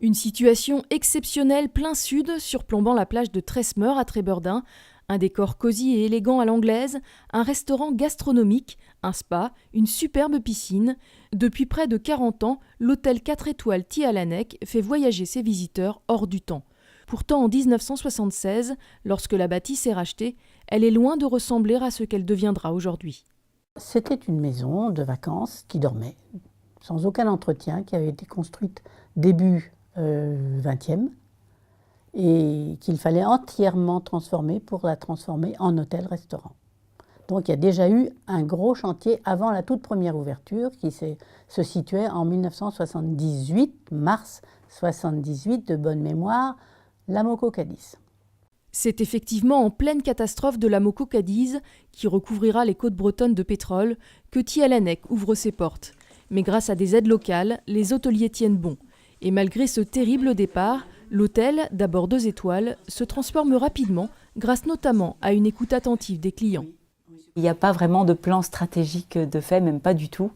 Une situation exceptionnelle plein sud, surplombant la plage de Tresmeur à Trébeurdin. Un décor cosy et élégant à l'anglaise, un restaurant gastronomique, un spa, une superbe piscine. Depuis près de 40 ans, l'hôtel 4 étoiles Tialanek fait voyager ses visiteurs hors du temps. Pourtant, en 1976, lorsque la bâtisse est rachetée, elle est loin de ressembler à ce qu'elle deviendra aujourd'hui. C'était une maison de vacances qui dormait, sans aucun entretien, qui avait été construite début 20e et qu'il fallait entièrement transformer pour la transformer en hôtel-restaurant. Donc il y a déjà eu un gros chantier avant la toute première ouverture qui se situait en 1978, mars 78, de bonne mémoire, l'Amoco Cadiz. C'est effectivement en pleine catastrophe de l'Amoco Cadiz, qui recouvrira les côtes bretonnes de pétrole, que Tialanek ouvre ses portes. Mais grâce à des aides locales, les hôteliers tiennent bon. Et malgré ce terrible départ, l'hôtel, d'abord 2 étoiles, se transforme rapidement, grâce notamment à une écoute attentive des clients. Il n'y a pas vraiment de plan stratégique de fait, même pas du tout.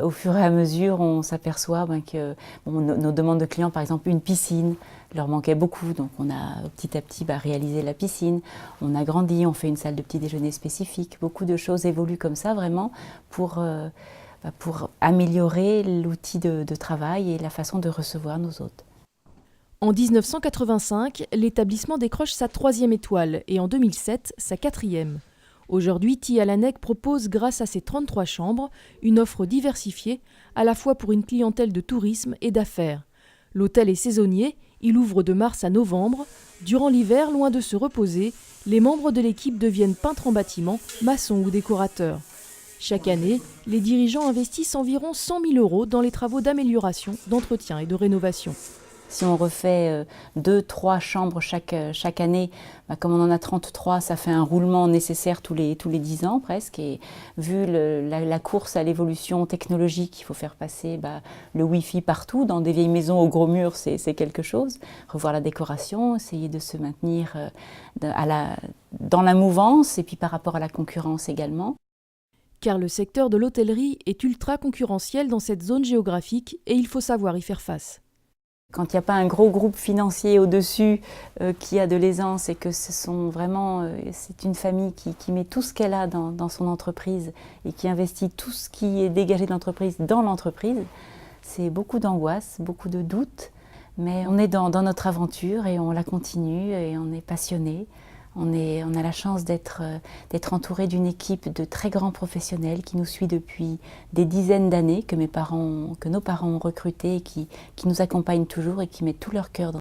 Au fur et à mesure, on s'aperçoit que nos demandes de clients, par exemple une piscine, leur manquait beaucoup. Donc on a petit à petit réalisé la piscine. On a grandi, on fait une salle de petit déjeuner spécifique. Beaucoup de choses évoluent comme ça vraiment pour améliorer l'outil de travail et la façon de recevoir nos hôtes. En 1985, l'établissement décroche sa 3e étoile et en 2007, sa 4e. Aujourd'hui, Tialanek propose, grâce à ses 33 chambres, une offre diversifiée, à la fois pour une clientèle de tourisme et d'affaires. L'hôtel est saisonnier, il ouvre de mars à novembre. Durant l'hiver, loin de se reposer, les membres de l'équipe deviennent peintres en bâtiment, maçons ou décorateurs. Chaque année, les dirigeants investissent environ 100 000 € dans les travaux d'amélioration, d'entretien et de rénovation. Si on refait 2-3 chambres chaque année, comme on en a 33, ça fait un roulement nécessaire tous les 10 ans presque. Et vu la course à l'évolution technologique, il faut faire passer le Wi-Fi partout. Dans des vieilles maisons aux gros murs, c'est quelque chose. Revoir la décoration, essayer de se maintenir dans la mouvance et puis par rapport à la concurrence également. Car le secteur de l'hôtellerie est ultra concurrentiel dans cette zone géographique et il faut savoir y faire face. Quand il n'y a pas un gros groupe financier au-dessus qui a de l'aisance et que c'est une famille qui met tout ce qu'elle a dans son entreprise et qui investit tout ce qui est dégagé de l'entreprise dans l'entreprise, c'est beaucoup d'angoisse, beaucoup de doutes, mais on est dans notre aventure et on la continue et on est passionné. On a la chance d'être entouré d'une équipe de très grands professionnels qui nous suit depuis des dizaines d'années, que nos parents ont recruté, qui nous accompagnent toujours et qui mettent tout leur cœur dans